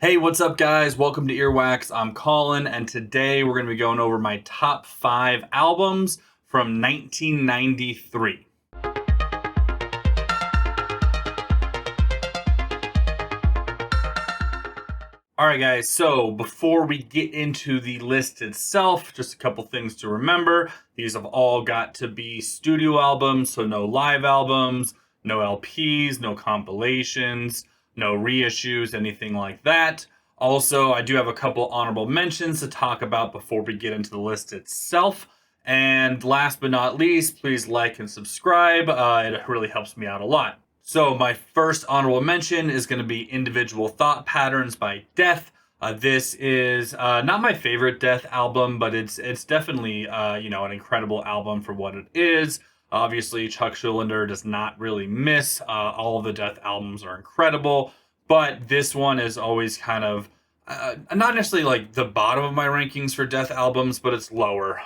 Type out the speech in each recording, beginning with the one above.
Hey, what's up, guys? Welcome to Earwax. I'm Colin, and today we're going to be going over my top 5 albums from 1993. All right, guys, so before we get into the list itself, just a couple things to remember. These have all got to be studio albums, so no live albums, no LPs, no compilations, no reissues, anything like that. Also, I do have a couple honorable mentions to talk about before we get into the list itself. And last but not least, please like and subscribe. It really helps me out a lot. So, my first honorable mention is going to be Individual Thought Patterns by Death. This is not my favorite Death album, but it's definitely an incredible album for what it is. Obviously, Chuck Schuldiner does not really miss. All of the Death albums are incredible, but this one is always kind of not necessarily like the bottom of my rankings for Death albums, but it's lower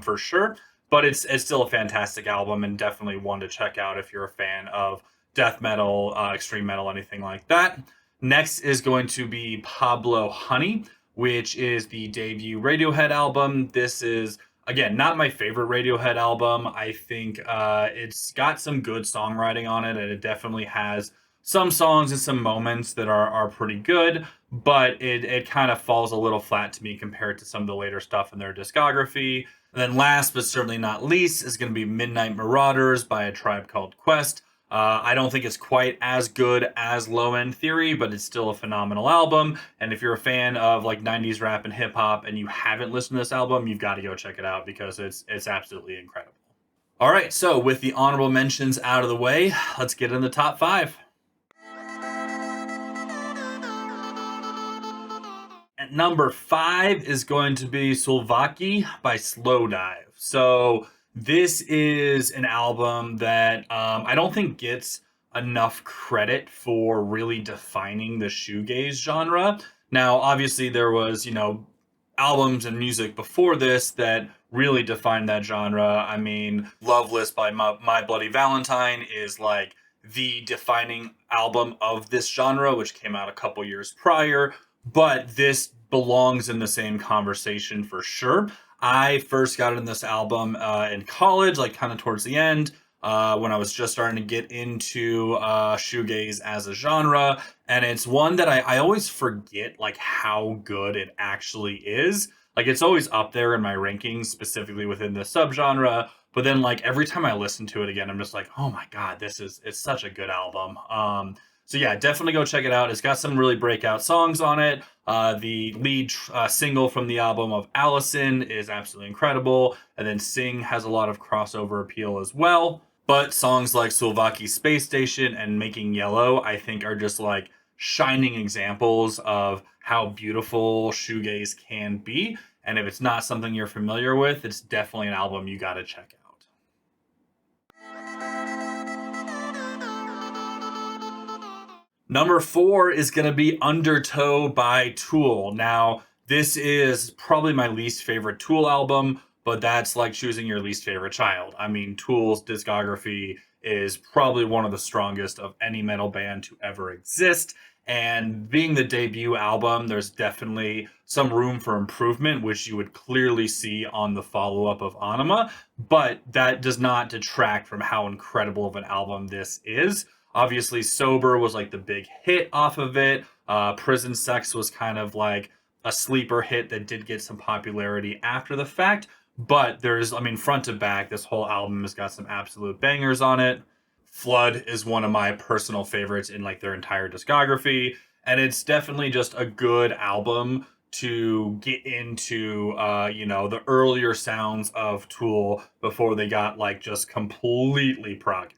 for sure. But it's still a fantastic album and definitely one to check out if you're a fan of death metal, extreme metal, anything like that. Next is going to be Pablo Honey, which is the debut Radiohead album. This is, again, not my favorite Radiohead album. I think it's got some good songwriting on it, and it definitely has some songs and some moments that are pretty good, but it kind of falls a little flat to me compared to some of the later stuff in their discography. And then last but certainly not least is going to be Midnight Marauders by A Tribe Called Quest. I don't think it's quite as good as Low End Theory, but it's still a phenomenal album. And if you're a fan of like 90s rap and hip hop and you haven't listened to this album, you've got to go check it out because it's absolutely incredible. All right, so with the honorable mentions out of the way, let's get in the top 5. At number 5 is going to be Sulvaki by Slowdive. So this is an album that I don't think gets enough credit for really defining the shoegaze genre. Now, obviously, there was albums and music before this that really defined that genre. I mean, Loveless by My Bloody Valentine is like the defining album of this genre, which came out a couple years prior, but this belongs in the same conversation for sure. I first got in this album in college, like kind of towards the end, when I was just starting to get into shoegaze as a genre, and it's one that I always forget like how good it actually is. Like it's always up there in my rankings, specifically within the subgenre. But then, like every time I listen to it again, I'm just like, oh my god, it's such a good album. So yeah, definitely go check it out. It's got some really breakout songs on it. The lead single from the album of Allison is absolutely incredible, and then Sing has a lot of crossover appeal as well. But songs like Sulvaki Space Station and Making Yellow, I think, are just like shining examples of how beautiful shoegaze can be. And if it's not something you're familiar with, it's definitely an album you got to check out. Number 4 is going to be Undertow by Tool. Now, this is probably my least favorite Tool album, but that's like choosing your least favorite child. I mean, Tool's discography is probably one of the strongest of any metal band to ever exist. And being the debut album, there's definitely some room for improvement, which you would clearly see on the follow up of Anima. But that does not detract from how incredible of an album this is. Obviously, Sober was like the big hit off of it. Prison Sex was kind of like a sleeper hit that did get some popularity after the fact. But there's, I mean, front to back, this whole album has got some absolute bangers on it. Flood is one of my personal favorites in like their entire discography. And it's definitely just a good album to get into, the earlier sounds of Tool before they got like just completely proggy.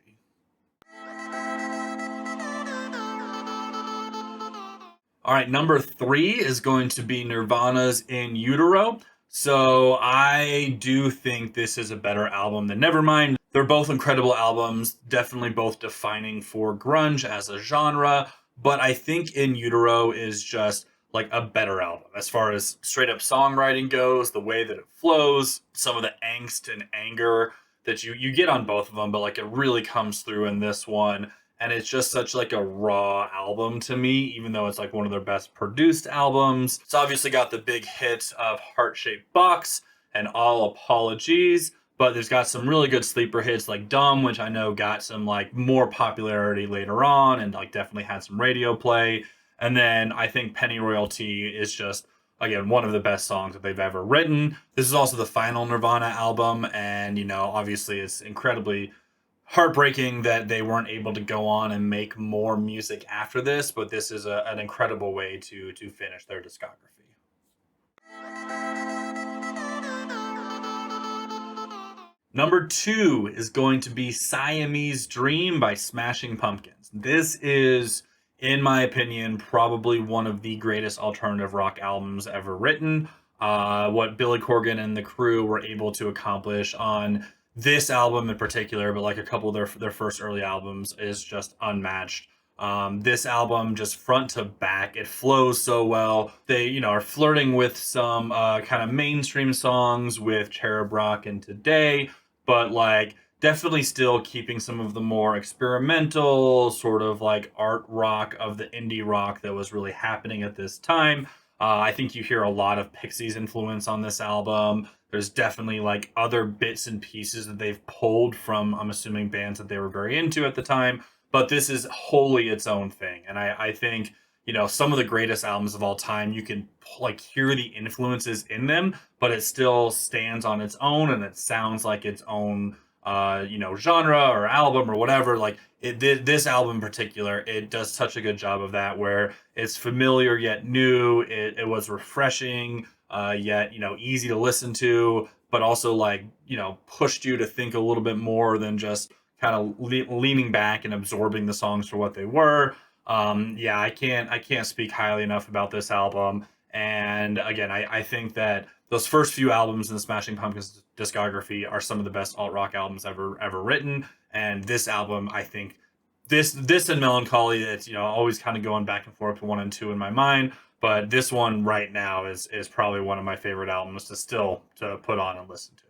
All right, number 3 is going to be Nirvana's In Utero. So I do think this is a better album than Nevermind. They're both incredible albums, definitely both defining for grunge as a genre, but I think In Utero is just like a better album as far as straight up songwriting goes, the way that it flows, some of the angst and anger that you get on both of them, but like it really comes through in this one. and it's just such like a raw album to me, even though it's like one of their best produced albums. It's obviously got the big hits of Heart-Shaped Box and All Apologies, but there's got some really good sleeper hits like Dumb, which I know got some like more popularity later on and like definitely had some radio play. And then I think Penny Royalty is just, again, one of the best songs that they've ever written. This is also the final Nirvana album, and obviously it's incredibly heartbreaking that they weren't able to go on and make more music after this, but this is an incredible way to finish their discography. Number 2 is going to be Siamese Dream by Smashing Pumpkins. This is, in my opinion, probably one of the greatest alternative rock albums ever written. What Billy Corgan and the crew were able to accomplish on this album in particular, but like a couple of their first early albums, is just unmatched. This album, just front to back, it flows so well. They, are flirting with some kind of mainstream songs with Cherub Rock and Today, but like definitely still keeping some of the more experimental sort of like art rock of the indie rock that was really happening at this time. I think you hear a lot of Pixies influence on this album. There's definitely like other bits and pieces that they've pulled from, I'm assuming, bands that they were very into at the time. But this is wholly its own thing. And I think, some of the greatest albums of all time, you can like hear the influences in them, but it still stands on its own and it sounds like its own genre or album or whatever. Like this album in particular, it does such a good job of that, where it's familiar yet new. It was refreshing, yet easy to listen to, but also like pushed you to think a little bit more than just kind of leaning back and absorbing the songs for what they were. Yeah, I can't speak highly enough about this album. And again, I think that those first few albums in the Smashing Pumpkins discography are some of the best alt rock albums ever written. And this album, I think, this and Melancholy, it's always kind of going back and forth to 1 and 2 in my mind. But this one right now is probably one of my favorite albums to put on and listen to.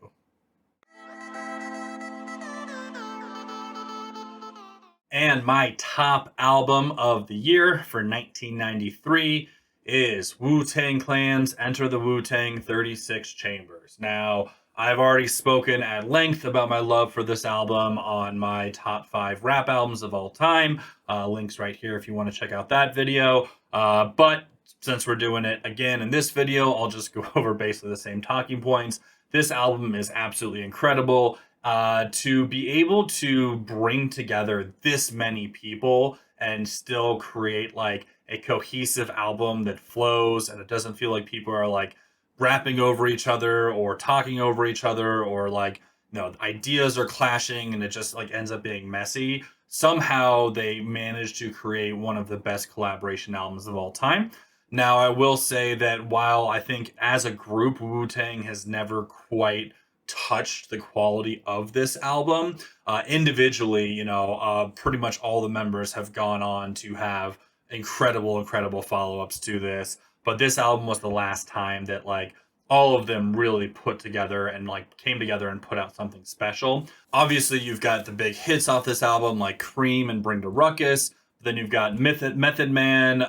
And my top album of the year for 1993 is Wu-Tang Clan's Enter the Wu-Tang 36 Chambers. Now, I've already spoken at length about my love for this album on my top 5 rap albums of all time. Links right here if you want to check out that video. But since we're doing it again in this video, I'll just go over basically the same talking points. This album is absolutely incredible. To be able to bring together this many people and still create like a cohesive album that flows and it doesn't feel like people are like rapping over each other or talking over each other, or like ideas are clashing and it just like ends up being messy. Somehow they managed to create one of the best collaboration albums of all time. Now, I will say that while I think as a group Wu-Tang has never quite touched the quality of this album, individually, pretty much all the members have gone on to have incredible follow-ups to this. But this album was the last time that like all of them really put together and like came together and put out something special. Obviously, you've got the big hits off this album like Cream and Bring the Ruckus. Then you've got Method Man,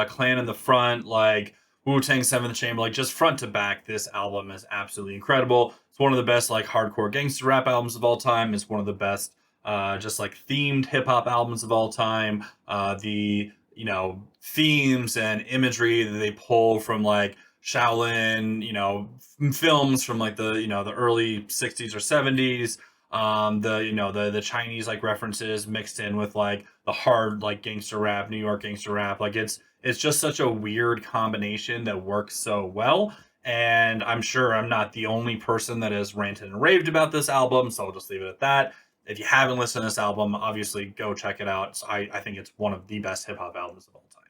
Clan in the Front, like Wu-Tang Seventh Chamber, like just front to back. This album is absolutely incredible. It's one of the best like hardcore gangster rap albums of all time. It's one of the best just like themed hip hop albums of all time. The themes and imagery that they pull from like Shaolin, films from like the early 60s or 70s. The Chinese like references mixed in with like the hard like gangster rap, New York gangster rap. Like it's just such a weird combination that works so well. And I'm sure I'm not the only person that has ranted and raved about this album, so I'll just leave it at that. If you haven't listened to this album, obviously go check it out. I think it's one of the best hip hop albums of all time.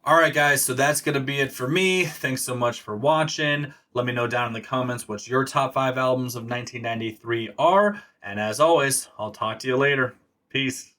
All right, guys, so that's going to be it for me. Thanks so much for watching. Let me know down in the comments what your top 5 albums of 1993 are. And as always, I'll talk to you later. Peace.